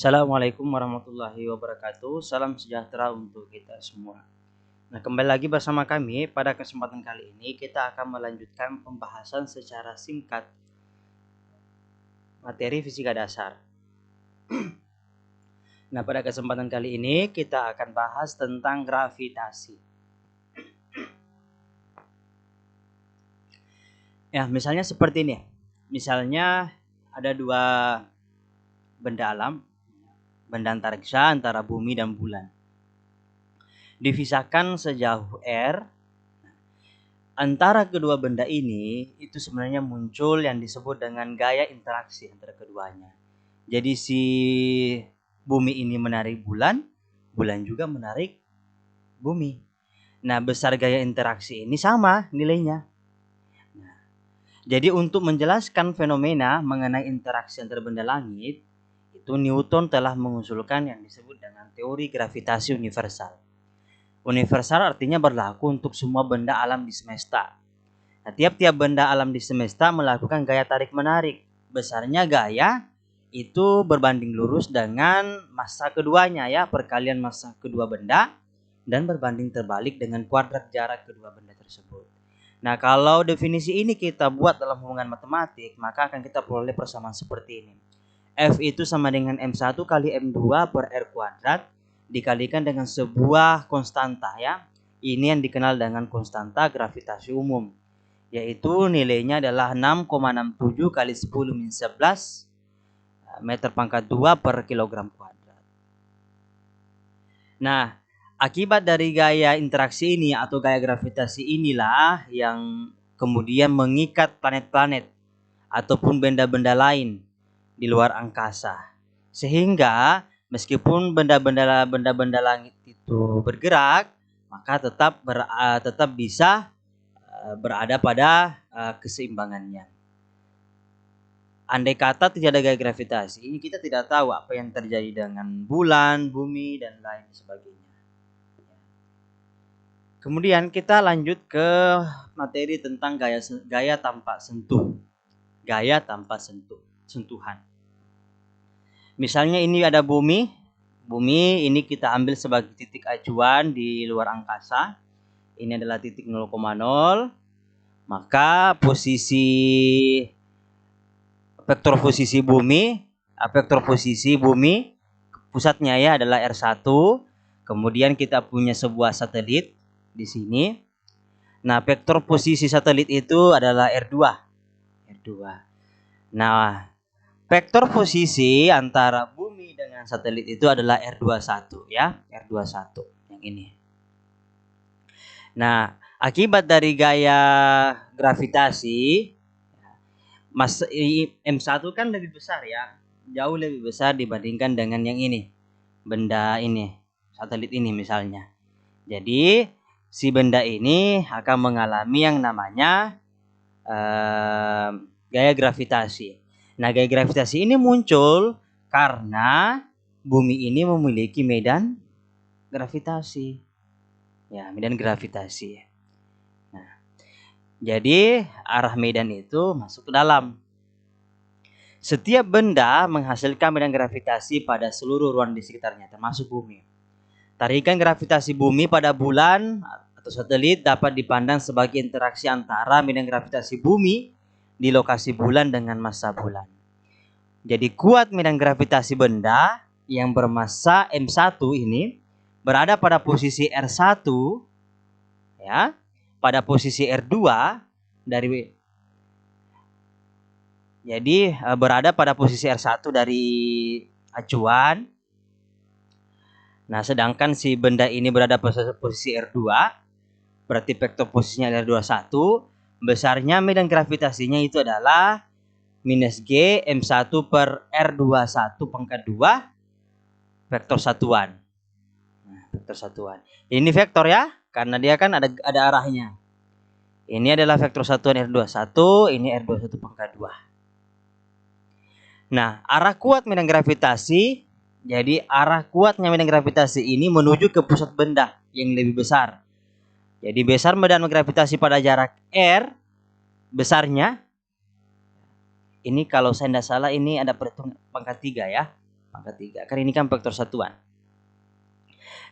Assalamualaikum warahmatullahi wabarakatuh. Salam sejahtera untuk kita semua. Nah, kembali lagi bersama kami. Pada kesempatan kali ini kita akan melanjutkan pembahasan secara singkat materi fisika dasar. Nah, pada kesempatan kali ini kita akan bahas tentang gravitasi. Ya, misalnya seperti ini. Misalnya ada dua benda alam, benda antariksa antara bumi dan bulan. Dipisahkan sejauh R. Antara kedua benda ini itu sebenarnya muncul yang disebut dengan gaya interaksi antara keduanya. Jadi si bumi ini menarik bulan, bulan juga menarik bumi. Nah, besar gaya interaksi ini sama nilainya. Nah, jadi untuk menjelaskan fenomena mengenai interaksi antara benda langit, itu Newton telah mengusulkan yang disebut dengan teori gravitasi universal. Universal artinya berlaku untuk semua benda alam di semesta. Nah, tiap-tiap benda alam di semesta melakukan gaya tarik-menarik. Besarnya gaya itu berbanding lurus dengan massa keduanya, ya, perkalian massa kedua benda, dan berbanding terbalik dengan kuadrat jarak kedua benda tersebut. Nah, kalau definisi ini kita buat dalam hubungan matematik, maka akan kita peroleh persamaan seperti ini. F itu sama dengan M1 kali M2 per R kuadrat dikalikan dengan sebuah konstanta, ya. Ini yang dikenal dengan konstanta gravitasi umum, yaitu nilainya adalah 6,67 kali 10 min 11 meter pangkat 2 per kilogram kuadrat. Nah, akibat dari gaya interaksi ini atau gaya gravitasi inilah yang kemudian mengikat planet-planet ataupun benda-benda lain di luar angkasa. Sehingga meskipun benda-benda langit itu bergerak, maka tetap bisa berada pada keseimbangannya. Andai kata tidak ada gaya gravitasi, kita tidak tahu apa yang terjadi dengan bulan, bumi, dan lain sebagainya. Kemudian kita lanjut ke materi tentang gaya tanpa sentuh. Gaya tanpa sentuhan. Misalnya ini ada bumi. Bumi ini kita ambil sebagai titik acuan di luar angkasa. Ini adalah titik 0,0. Maka vektor posisi bumi pusatnya, ya, adalah R1. Kemudian kita punya sebuah satelit di sini. Nah, vektor posisi satelit itu adalah R2. Nah, vektor posisi antara bumi dengan satelit itu adalah R21, ya, R21 yang ini. Nah, akibat dari gaya gravitasi, M1 kan lebih besar, ya, jauh lebih besar dibandingkan dengan yang ini, benda ini, satelit ini misalnya. Jadi si benda ini akan mengalami yang namanya gaya gravitasi. Nah, gaya gravitasi ini muncul karena bumi ini memiliki medan gravitasi. Ya, medan gravitasi. Nah, jadi arah medan itu masuk ke dalam. Setiap benda menghasilkan medan gravitasi pada seluruh ruang di sekitarnya, termasuk bumi. Tarikan gravitasi bumi pada bulan atau satelit dapat dipandang sebagai interaksi antara medan gravitasi bumi di lokasi bulan dengan massa bulan. Jadi kuat medan gravitasi benda yang bermassa M1 ini berada pada posisi R1, ya, pada posisi R2 jadi berada pada posisi R1 dari acuan. Nah, sedangkan si benda ini berada pada posisi R2, berarti vektor posisinya adalah R21, besarnya medan gravitasinya itu adalah minus G M1 per R21 pangkat 2 vektor satuan. Nah, vektor satuan. Ini vektor, ya, karena dia kan ada arahnya. Ini adalah vektor satuan R21, ini R21 pangkat 2. Nah, arah kuat medan gravitasi, jadi arah kuatnya medan gravitasi ini menuju ke pusat benda yang lebih besar. Jadi besar medan gravitasi pada jarak R, besarnya, ini kalau saya tidak salah ini ada perhitungan pangkat 3, ya. pangkat 3. Karena ini kan vektor satuan.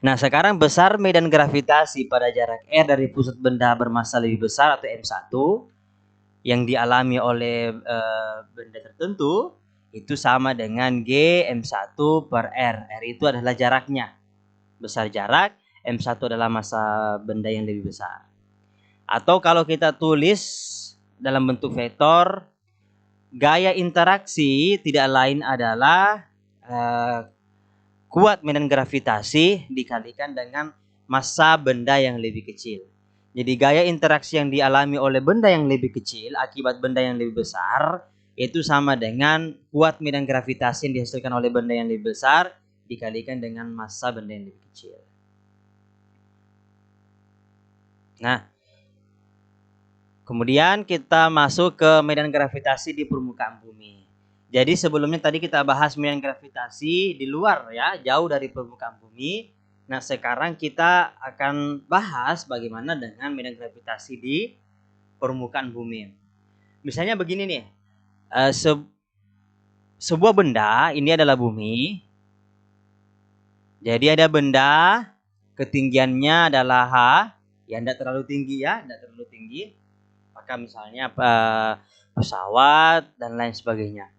Nah, sekarang besar medan gravitasi pada jarak r dari pusat benda bermassa lebih besar atau M1 yang dialami oleh benda tertentu itu sama dengan G M1 per R. R itu adalah jaraknya. Besar jarak, M1 adalah massa benda yang lebih besar. Atau kalau kita tulis dalam bentuk vektor, gaya interaksi tidak lain adalah kuat medan gravitasi dikalikan dengan massa benda yang lebih kecil. Jadi gaya interaksi yang dialami oleh benda yang lebih kecil akibat benda yang lebih besar itu sama dengan kuat medan gravitasi yang dihasilkan oleh benda yang lebih besar dikalikan dengan massa benda yang lebih kecil. Nah, kemudian kita masuk ke medan gravitasi di permukaan bumi. Jadi sebelumnya tadi kita bahas medan gravitasi di luar ya, jauh dari permukaan bumi. Nah, sekarang kita akan bahas bagaimana dengan medan gravitasi di permukaan bumi. Misalnya begini nih, sebuah benda, ini adalah bumi. Jadi ada benda, ketinggiannya adalah H, yang tidak terlalu tinggi ya, tidak terlalu tinggi. Maka misalnya pesawat dan lain sebagainya.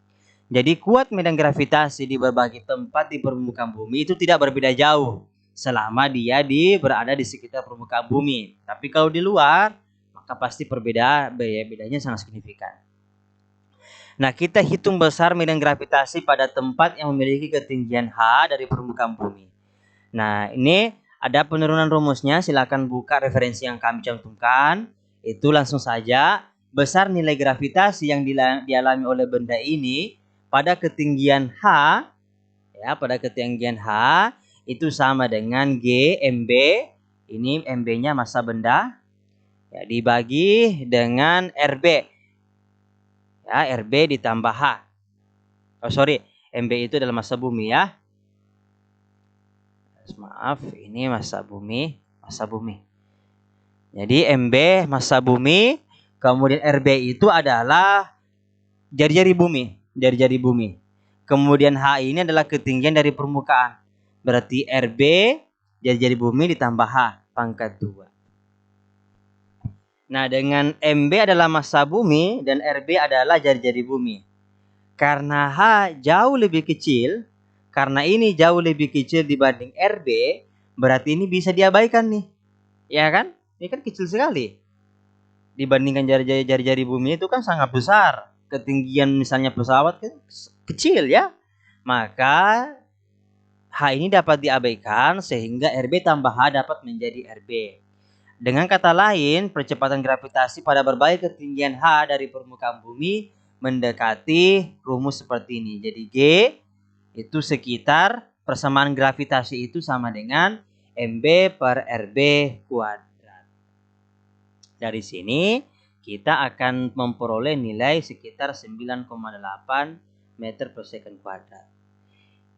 Jadi kuat medan gravitasi di berbagai tempat di permukaan bumi itu tidak berbeda jauh selama dia berada di sekitar permukaan bumi. Tapi kalau di luar, maka pasti bedanya sangat signifikan. Nah, kita hitung besar medan gravitasi pada tempat yang memiliki ketinggian H dari permukaan bumi. Nah, ini ada penurunan rumusnya, silakan buka referensi yang kami cantumkan. Itu langsung saja, besar nilai gravitasi yang dialami oleh benda ini pada ketinggian H, ya, pada ketinggian H itu sama dengan G MB, ini MB-nya massa benda, ya, dibagi dengan RB, ya, RB ditambah H. MB itu adalah massa bumi ya. Maaf, ini massa bumi. Jadi MB massa bumi, kemudian RB itu adalah jari-jari bumi. Kemudian H ini adalah ketinggian dari permukaan. Berarti RB jari-jari bumi ditambah H pangkat 2. Nah, dengan MB adalah massa bumi dan RB adalah jari-jari bumi. Karena H jauh lebih kecil, karena ini jauh lebih kecil dibanding RB, berarti ini bisa diabaikan nih. Ya kan? Ini kan kecil sekali. Dibandingkan jari-jari bumi itu kan sangat besar. Ketinggian misalnya pesawat kan kecil ya. Maka H ini dapat diabaikan sehingga RB tambah H dapat menjadi RB. Dengan kata lain, percepatan gravitasi pada berbagai ketinggian H dari permukaan bumi mendekati rumus seperti ini. Jadi G itu sekitar persamaan gravitasi itu sama dengan MB per RB kuadrat. Dari sini kita akan memperoleh nilai sekitar 9,8 meter per second kuadrat.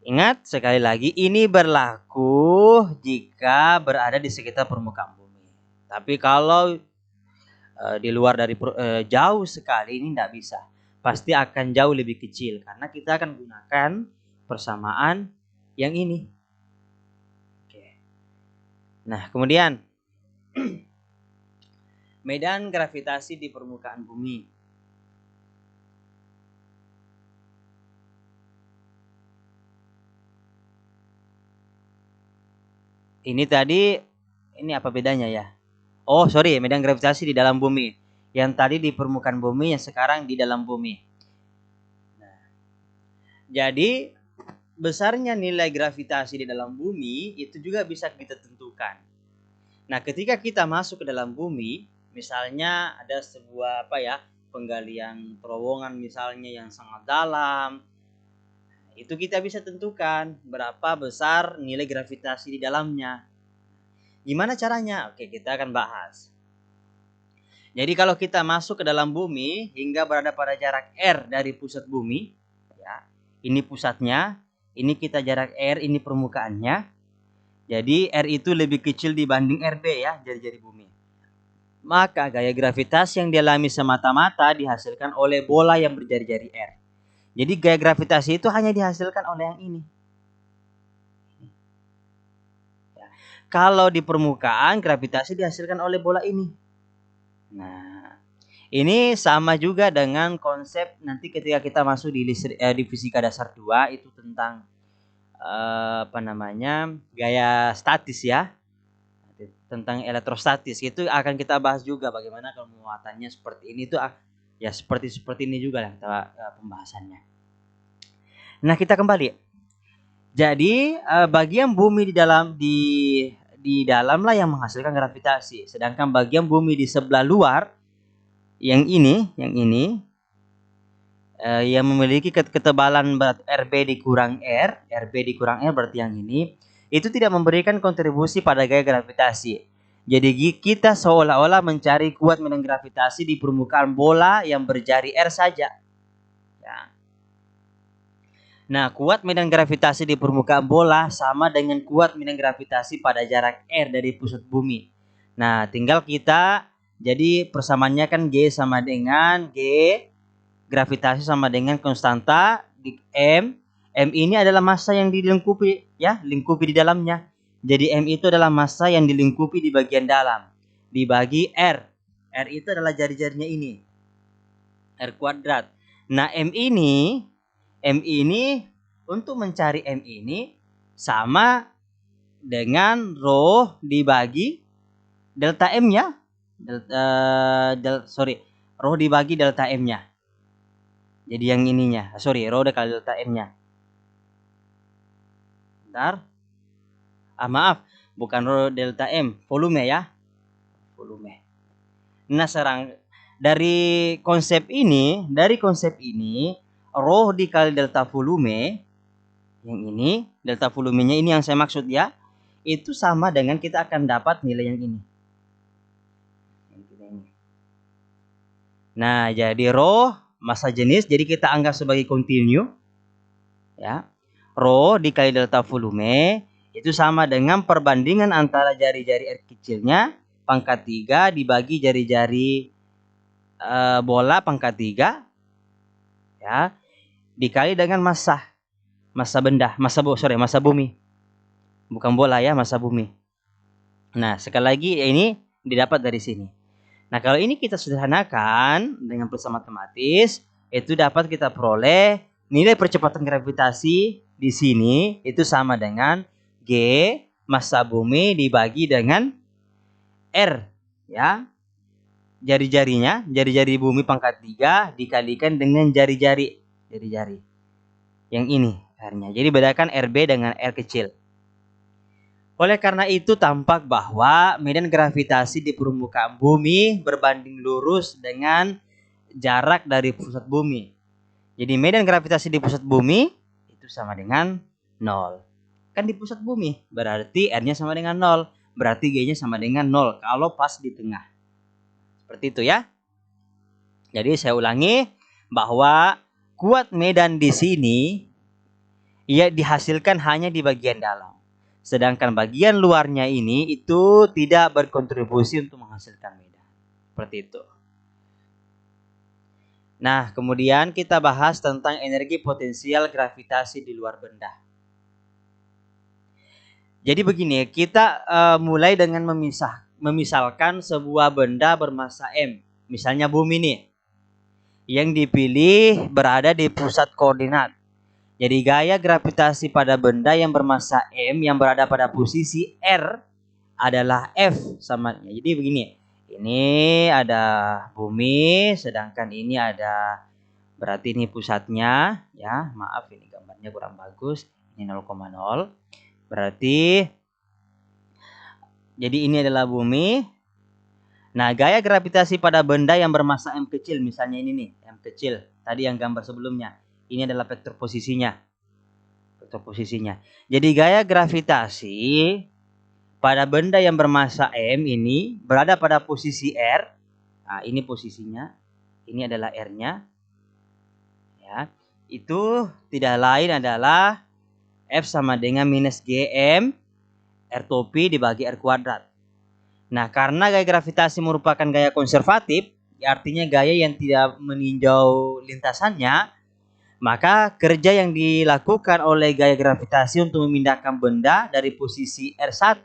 Ingat sekali lagi, ini berlaku jika berada di sekitar permukaan bumi. Tapi kalau di luar dari jauh sekali ini tidak bisa. Pasti akan jauh lebih kecil karena kita akan gunakan persamaan yang ini. Oke. Nah, kemudian medan gravitasi di permukaan bumi. Ini tadi, ini apa bedanya ya? Oh, sorry, medan gravitasi di dalam bumi. Yang tadi di permukaan bumi, yang sekarang di dalam bumi. Nah, jadi besarnya nilai gravitasi di dalam bumi itu juga bisa kita tentukan. Nah, ketika kita masuk ke dalam bumi, misalnya ada sebuah penggalian terowongan misalnya yang sangat dalam, itu kita bisa tentukan berapa besar nilai gravitasi di dalamnya. Gimana caranya? Oke, kita akan bahas. Jadi kalau kita masuk ke dalam bumi hingga berada pada jarak R dari pusat bumi, ya, ini pusatnya, ini kita jarak R, ini permukaannya. Jadi R itu lebih kecil dibanding RB ya, jari-jari bumi. Maka gaya gravitasi yang dialami semata-mata dihasilkan oleh bola yang berjari-jari R. Jadi gaya gravitasi itu hanya dihasilkan oleh yang ini. Kalau di permukaan gravitasi dihasilkan oleh bola ini. Nah, ini sama juga dengan konsep nanti ketika kita masuk di fisika dasar 2 itu tentang gaya statis ya. Tentang elektrostatis itu akan kita bahas juga bagaimana kalau muatannya seperti ini tuh ya seperti ini juga lah pembahasannya. Nah, kita kembali. Jadi bagian bumi di dalam lah yang menghasilkan gravitasi, sedangkan bagian bumi di sebelah luar yang ini yang memiliki ketebalan RB dikurang R berarti yang ini itu tidak memberikan kontribusi pada gaya gravitasi. Jadi kita seolah-olah mencari kuat medan gravitasi di permukaan bola yang berjari R saja. Ya. Nah, kuat medan gravitasi di permukaan bola sama dengan kuat medan gravitasi pada jarak R dari pusat bumi. Nah, tinggal kita jadi persamaannya kan G sama dengan G, gravitasi sama dengan konstanta di M. M ini adalah massa yang dilingkupi ya, lingkupi di dalamnya. Jadi M itu adalah massa yang dilingkupi di bagian dalam. Dibagi R. R itu adalah jari-jarinya ini. R kuadrat. Nah, M ini untuk mencari M ini sama dengan rho dibagi delta M-nya. Rho dibagi delta M-nya. Jadi yang ininya. Rho dikali delta M-nya. Bentar. Maaf, bukan rho delta M, volume ya. Volume. Nah, sekarang dari konsep ini rho dikali delta volume yang ini, delta volumenya ini yang saya maksud ya, itu sama dengan kita akan dapat nilai yang ini. Nah, jadi rho massa jenis, jadi kita anggap sebagai kontinu ya. Rho dikali delta volume itu sama dengan perbandingan antara jari-jari R kecilnya pangkat 3 dibagi jari-jari bola pangkat 3 ya, dikali dengan massa bumi. Bukan bola ya, massa bumi. Nah, sekali lagi ini didapat dari sini. Nah, kalau ini kita sederhanakan dengan persamaan matematis, itu dapat kita peroleh nilai percepatan gravitasi di sini itu sama dengan G massa bumi dibagi dengan R ya. Jari-jari bumi pangkat 3 dikalikan dengan jari-jari yang ini R-nya. Jadi bedakan RB dengan R kecil. Oleh karena itu tampak bahwa medan gravitasi di permukaan bumi berbanding lurus dengan jarak dari pusat bumi. Jadi medan gravitasi di pusat bumi itu sama dengan 0. Kan di pusat bumi, berarti R-nya sama dengan 0. Berarti G-nya sama dengan 0 kalau pas di tengah. Seperti itu ya. Jadi saya ulangi bahwa kuat medan di sini ia dihasilkan hanya di bagian dalam. Sedangkan bagian luarnya ini itu tidak berkontribusi untuk menghasilkan medan. Seperti itu. Nah, kemudian kita bahas tentang energi potensial gravitasi di luar benda. Jadi begini, kita mulai dengan memisalkan sebuah benda bermassa M. Misalnya bumi nih. Yang dipilih berada di pusat koordinat. Jadi gaya gravitasi pada benda yang bermassa M yang berada pada posisi R adalah F sama. Jadi begini, ini ada bumi, sedangkan ini ada, berarti ini pusatnya ya. Maaf ini gambarnya kurang bagus. Ini 0,0. Berarti jadi ini adalah bumi. Nah, gaya gravitasi pada benda yang bermassa M kecil, misalnya ini nih, M kecil. Tadi yang gambar sebelumnya. Ini adalah vektor posisinya. Jadi gaya gravitasi pada benda yang bermassa M ini berada pada posisi R. Nah, ini posisinya. Ini adalah R-nya. Ya. Itu tidak lain adalah F sama dengan minus Gm R topi dibagi R kuadrat. Nah, karena gaya gravitasi merupakan gaya konservatif, artinya gaya yang tidak meninjau lintasannya, maka kerja yang dilakukan oleh gaya gravitasi untuk memindahkan benda dari posisi R1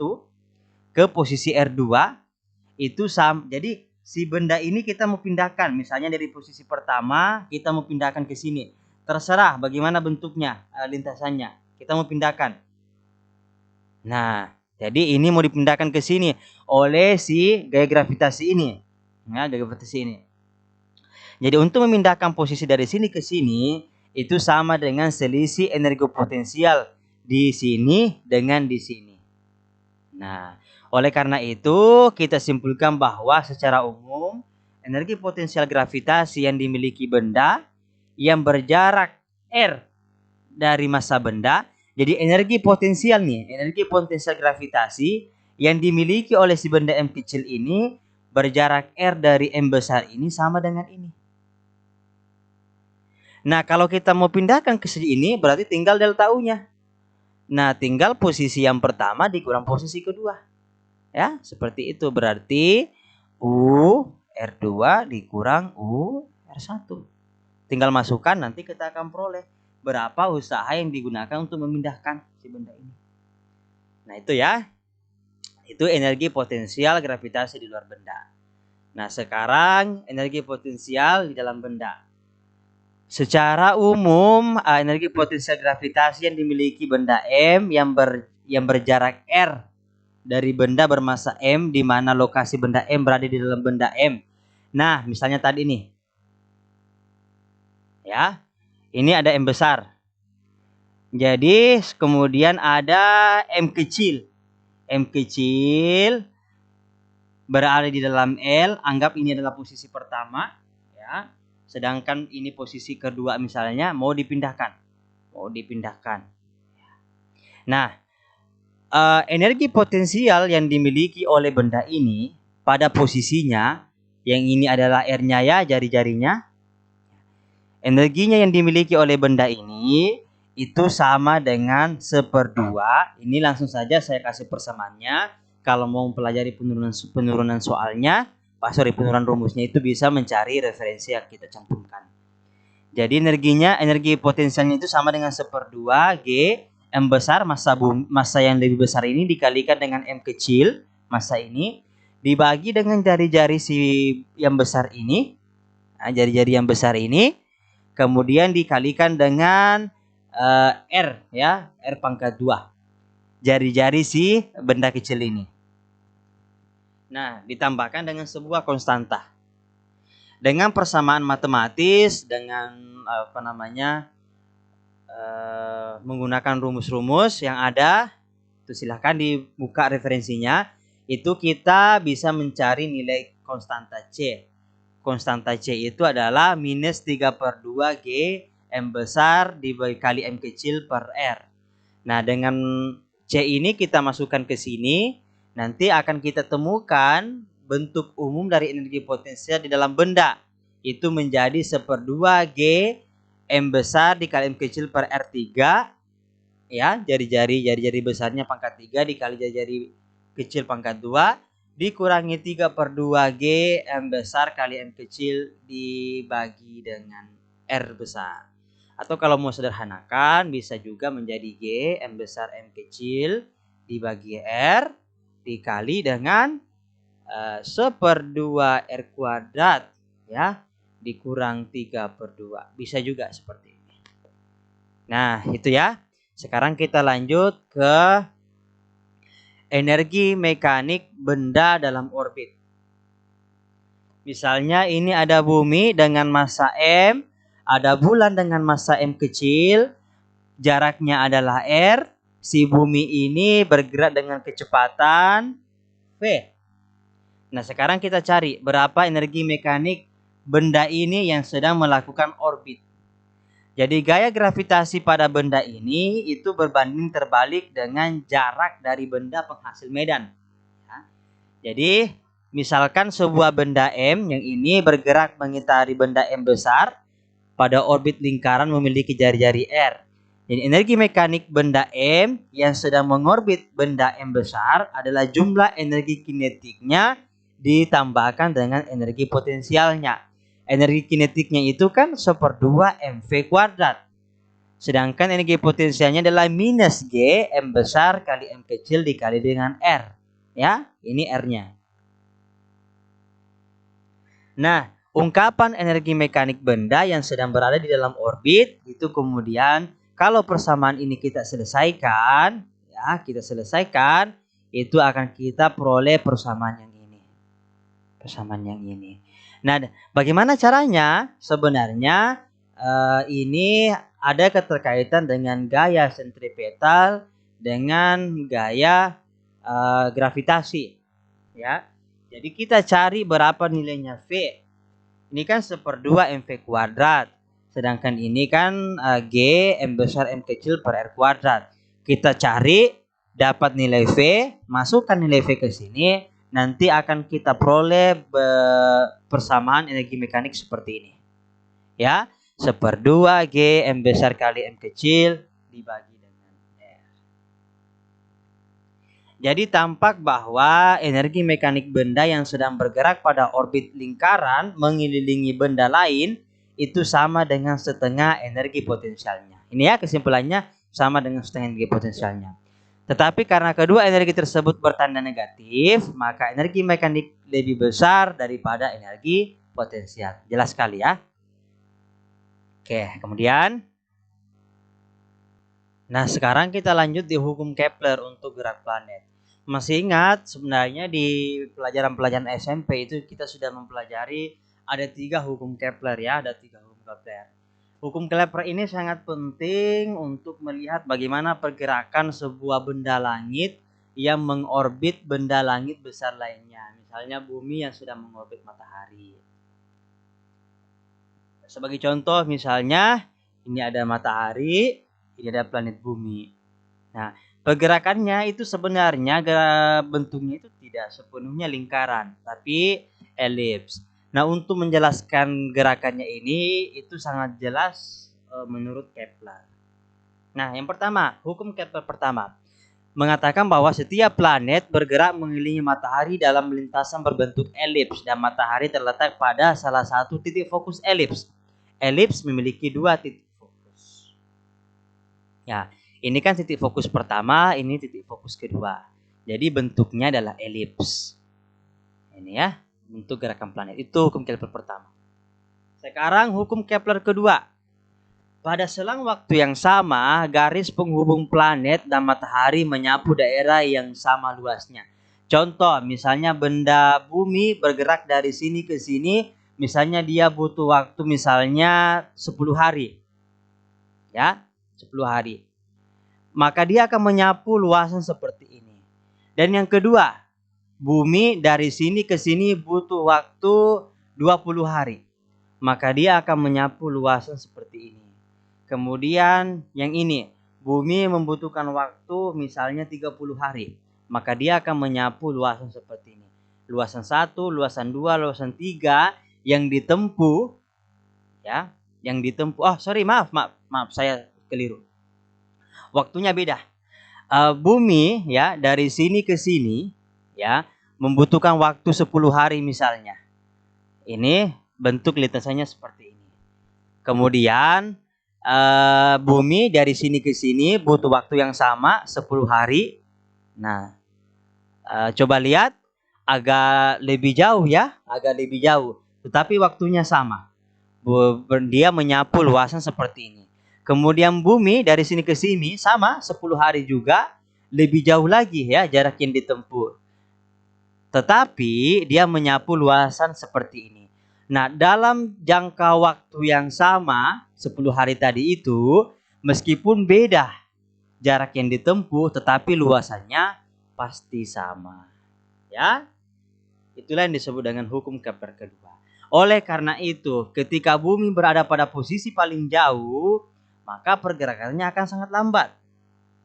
ke posisi R2 itu sama. Jadi si benda ini kita mau pindahkan, misalnya dari posisi pertama kita mau pindahkan ke sini. Terserah bagaimana bentuknya, lintasannya. Kita mau pindahkan. Nah, jadi ini mau dipindahkan ke sini oleh si gaya gravitasi ini. Nah, gaya gravitasi ini. Jadi untuk memindahkan posisi dari sini ke sini itu sama dengan selisih energi potensial di sini dengan di sini. Nah, oleh karena itu kita simpulkan bahwa secara umum energi potensial gravitasi yang dimiliki benda yang berjarak r dari massa benda, jadi energi potensial gravitasi yang dimiliki oleh si benda m kecil ini berjarak r dari m besar ini sama dengan ini. Nah, kalau kita mau pindahkan ke sini berarti tinggal delta U-nya. Nah, tinggal posisi yang pertama dikurang posisi kedua. Ya, seperti itu. Berarti U R2 dikurang U R1. Tinggal masukkan, nanti kita akan peroleh berapa usaha yang digunakan untuk memindahkan si benda ini. Nah, itu ya. Itu energi potensial gravitasi di luar benda. Nah, sekarang energi potensial di dalam benda. Secara umum, energi potensial gravitasi yang dimiliki benda M yang berjarak R dari benda bermassa M, di mana lokasi benda M berada di dalam benda M. Nah, misalnya tadi nih. Ya. Ini ada M besar. Jadi, kemudian ada M kecil. M kecil berada di dalam L, anggap ini adalah posisi pertama, ya. Sedangkan ini posisi kedua misalnya mau dipindahkan. Nah, energi potensial yang dimiliki oleh benda ini pada posisinya, yang ini adalah R-nya ya, jari-jarinya. Energinya yang dimiliki oleh benda ini itu sama dengan 1/2. Ini langsung saja saya kasih persamaannya. Kalau mau mempelajari penurunan soalnya, penurunan rumusnya itu bisa mencari referensi yang kita cantumkan. Jadi energi potensialnya itu sama dengan 1/2 G M besar, massa yang lebih besar ini dikalikan dengan M kecil, massa ini dibagi dengan jari-jari si yang besar ini. Nah, jari-jari yang besar ini kemudian dikalikan dengan R ya, R pangkat 2. Jari-jari si benda kecil ini. Nah, ditambahkan dengan sebuah konstanta. Dengan persamaan matematis, dengan menggunakan rumus-rumus yang ada, itu silahkan dibuka referensinya. Itu kita bisa mencari nilai konstanta C. Konstanta C itu adalah minus 3/2 G M besar dikali M kecil per R. Nah, dengan C ini kita masukkan ke sini, nanti akan kita temukan bentuk umum dari energi potensial di dalam benda. Itu menjadi 1/2 G M besar dikali M kecil per R3. Ya, jari-jari besarnya pangkat 3 dikali jari-jari kecil pangkat 2 dikurangi 3/2 G M besar kali M kecil dibagi dengan R besar. Atau kalau mau sederhanakan bisa juga menjadi G M besar M kecil dibagi R dikali dengan 1/2 R kuadrat ya dikurang 3/2. Bisa juga seperti ini. Nah, itu ya. Sekarang kita lanjut ke energi mekanik benda dalam orbit. Misalnya ini ada bumi dengan massa M, ada bulan dengan massa M kecil, jaraknya adalah R, si bumi ini bergerak dengan kecepatan V. Nah, sekarang kita cari berapa energi mekanik benda ini yang sedang melakukan orbit. Jadi gaya gravitasi pada benda ini itu berbanding terbalik dengan jarak dari benda penghasil medan. Ya. Jadi misalkan sebuah benda M yang ini bergerak mengitari benda M besar pada orbit lingkaran memiliki jari-jari R. Jadi energi mekanik benda M yang sedang mengorbit benda M besar adalah jumlah energi kinetiknya ditambahkan dengan energi potensialnya. Energi kinetiknya itu kan 1/2 mv kuadrat. Sedangkan energi potensialnya adalah minus G M besar kali M kecil dikali dengan R. Ya, ini R-nya. Nah, ungkapan energi mekanik benda yang sedang berada di dalam orbit itu kemudian kalau persamaan ini kita selesaikan, itu akan kita peroleh persamaan yang ini. Persamaan yang ini. Nah, bagaimana caranya? Sebenarnya ini ada keterkaitan dengan gaya sentripetal dengan gaya gravitasi, ya. Jadi kita cari berapa nilainya V. Ini kan 1/2 mv kuadrat. Sedangkan ini kan G M besar M kecil per R kuadrat. Kita cari dapat nilai V, masukkan nilai V ke sini, nanti akan kita peroleh persamaan energi mekanik seperti ini. Ya, 1/2 G M besar kali M kecil dibagi dengan R. Jadi tampak bahwa energi mekanik benda yang sedang bergerak pada orbit lingkaran mengelilingi benda lain itu sama dengan setengah energi potensialnya. Ini ya kesimpulannya, sama dengan setengah energi potensialnya. Tetapi karena kedua energi tersebut bertanda negatif, maka energi mekanik lebih besar daripada energi potensial. Jelas sekali ya. Oke, kemudian. Nah, sekarang kita lanjut di hukum Kepler untuk gerak planet. Masih ingat sebenarnya di pelajaran-pelajaran SMP itu kita sudah mempelajari ada 3 hukum Kepler ya, ada 3 hukum Kepler. Hukum Kepler ini sangat penting untuk melihat bagaimana pergerakan sebuah benda langit yang mengorbit benda langit besar lainnya. Misalnya bumi yang sudah mengorbit matahari. Sebagai contoh misalnya ini ada matahari, ini ada planet bumi. Nah, pergerakannya itu sebenarnya bentuknya itu tidak sepenuhnya lingkaran, tapi elips. Nah, untuk menjelaskan gerakannya ini itu sangat jelas menurut Kepler. Nah, yang pertama, hukum Kepler pertama mengatakan bahwa setiap planet bergerak mengelilingi matahari dalam lintasan berbentuk elips dan matahari terletak pada salah satu titik fokus elips. Elips memiliki 2 titik fokus. Ya, ini kan titik fokus pertama, ini titik fokus kedua. Jadi bentuknya adalah elips. Ini ya, bentuk gerakan planet. Itu hukum Kepler pertama. Sekarang hukum Kepler kedua. Pada selang waktu yang sama, garis penghubung planet dan matahari menyapu daerah yang sama luasnya. Contoh, misalnya benda bumi bergerak dari sini ke sini, misalnya dia butuh waktu misalnya 10 hari. Ya, 10 hari. Maka dia akan menyapu luasan seperti ini. Dan yang kedua, bumi dari sini ke sini butuh waktu 20 hari. Maka dia akan menyapu luasan seperti ini. Kemudian yang ini, bumi membutuhkan waktu misalnya 30 hari. Maka dia akan menyapu luasan seperti ini. Luasan 1, luasan 2, luasan 3 yang ditempuh ya, yang ditempuh. Oh, sorry, maaf saya keliru. Waktunya beda. Bumi ya dari sini ke sini ya membutuhkan waktu 10 hari misalnya. Ini bentuk lintasannya seperti ini. Kemudian bumi dari sini ke sini butuh waktu yang sama 10 hari. Nah, coba lihat agak lebih jauh ya, agak lebih jauh. Tetapi waktunya sama. Dia menyapu luasan seperti ini. Kemudian bumi dari sini ke sini sama 10 hari juga, lebih jauh lagi ya jarak yang ditempuh. Tetapi dia menyapu luasan seperti ini. Nah, dalam jangka waktu yang sama 10 hari tadi itu, meskipun beda jarak yang ditempuh, tetapi luasannya pasti sama. Ya, itulah yang disebut dengan hukum Kepler kedua. Oleh karena itu, ketika bumi berada pada posisi paling jauh, maka pergerakannya akan sangat lambat.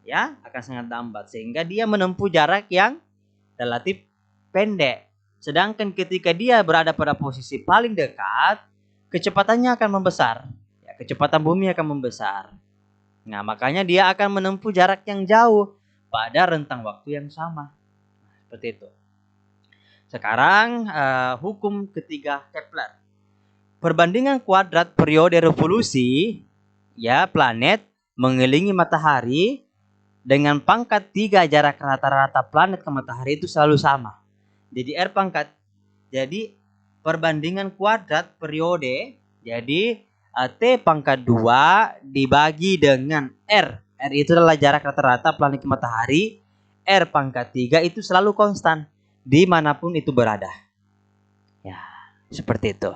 Ya, akan sangat lambat sehingga dia menempuh jarak yang relatif pendek. Sedangkan ketika dia berada pada posisi paling dekat, kecepatannya akan membesar. Ya, kecepatan bumi akan membesar. Nah, makanya dia akan menempuh jarak yang jauh pada rentang waktu yang sama. Seperti itu. Sekarang hukum ketiga Kepler. Perbandingan kuadrat periode revolusi ya planet mengelilingi matahari dengan pangkat 3 jarak rata-rata planet ke matahari itu selalu sama. Jadi R pangkat, jadi perbandingan kuadrat periode, jadi T pangkat 2 dibagi dengan R. R itu adalah jarak rata-rata planet ke matahari. R pangkat 3 itu selalu konstan dimanapun itu berada. Ya, seperti itu.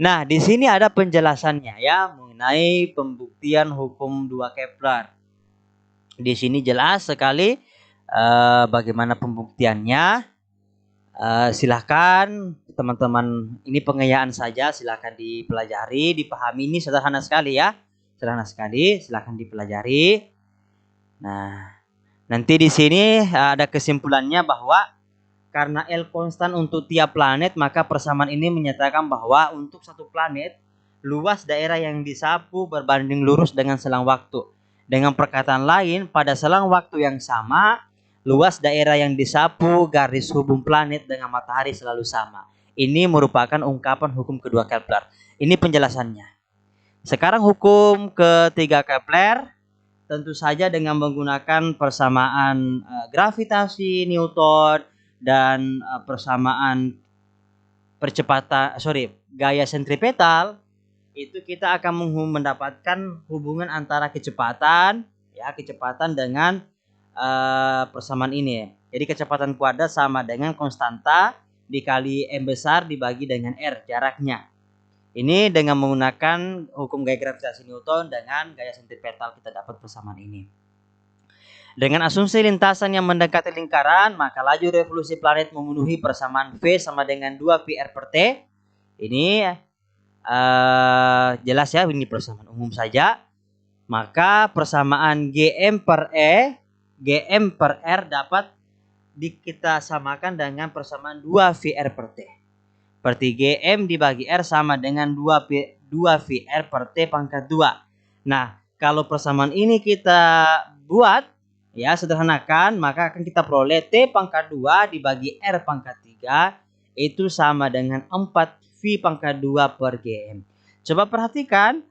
Nah, di sini ada penjelasannya ya mengenai pembuktian hukum 2 Kepler. Di sini jelas sekali bagaimana pembuktiannya. Silahkan teman-teman, ini pengayaan saja, silahkan dipelajari, dipahami, ini sederhana sekali ya. Sederhana sekali, silahkan dipelajari. Nah, nanti di sini ada kesimpulannya bahwa karena L konstan untuk tiap planet, maka persamaan ini menyatakan bahwa untuk satu planet, luas daerah yang disapu berbanding lurus dengan selang waktu. Dengan perkataan lain, pada selang waktu yang sama, luas daerah yang disapu garis hubung planet dengan matahari selalu sama. Ini merupakan ungkapan hukum kedua Kepler. Ini penjelasannya. Sekarang hukum ketiga Kepler, tentu saja dengan menggunakan persamaan gravitasi Newton dan persamaan gaya sentripetal, itu kita akan mendapatkan hubungan antara kecepatan dengan persamaan ini. Jadi kecepatan kuadrat sama dengan konstanta dikali M besar dibagi dengan R jaraknya. Ini dengan menggunakan hukum gaya gravitasi Newton dengan gaya sentripetal kita dapat persamaan ini. Dengan asumsi lintasan yang mendekati lingkaran, maka laju revolusi planet memenuhi persamaan V sama dengan 2πr per T. Ini jelas ya, ini persamaan umum saja. Maka persamaan Gm per R dapat kita samakan dengan persamaan 2πr per T. Berarti Gm dibagi R sama dengan 2πr per T pangkat 2. Nah, kalau persamaan ini kita buat, ya sederhanakan, maka akan kita peroleh T pangkat 2 dibagi R pangkat 3 itu sama dengan 4V pangkat 2 per Gm. Coba perhatikan,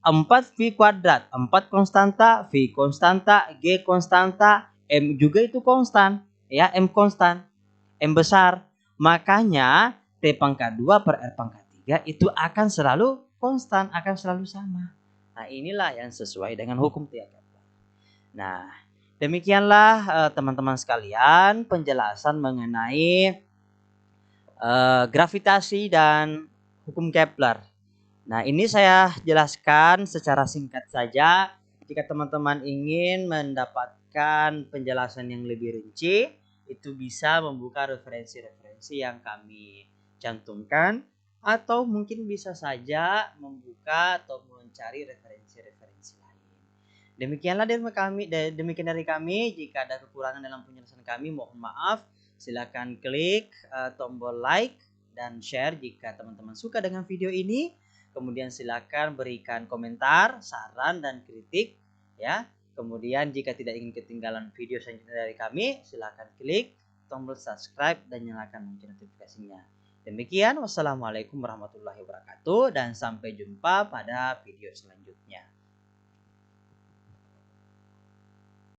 4V kuadrat, 4 konstanta, V konstanta, G konstanta, M juga itu konstan, ya, M konstan, M besar. Makanya T pangkat 2 per R pangkat 3 itu akan selalu konstan, akan selalu sama. Nah, inilah yang sesuai dengan hukum Kepler. Nah, demikianlah teman-teman sekalian penjelasan mengenai gravitasi dan hukum Kepler. Nah, ini saya jelaskan secara singkat saja. Jika teman-teman ingin mendapatkan penjelasan yang lebih rinci, itu bisa membuka referensi-referensi yang kami cantumkan, atau mungkin bisa saja membuka atau mencari referensi-referensi lain. Demikian dari kami. Jika ada kekurangan dalam penjelasan kami, mohon maaf. Silakan klik tombol like dan share jika teman-teman suka dengan video ini. Kemudian silakan berikan komentar, saran dan kritik ya. Kemudian jika tidak ingin ketinggalan video selanjutnya dari kami, silakan klik tombol subscribe dan nyalakan lonceng notifikasinya. Demikian, wassalamualaikum warahmatullahi wabarakatuh dan sampai jumpa pada video selanjutnya.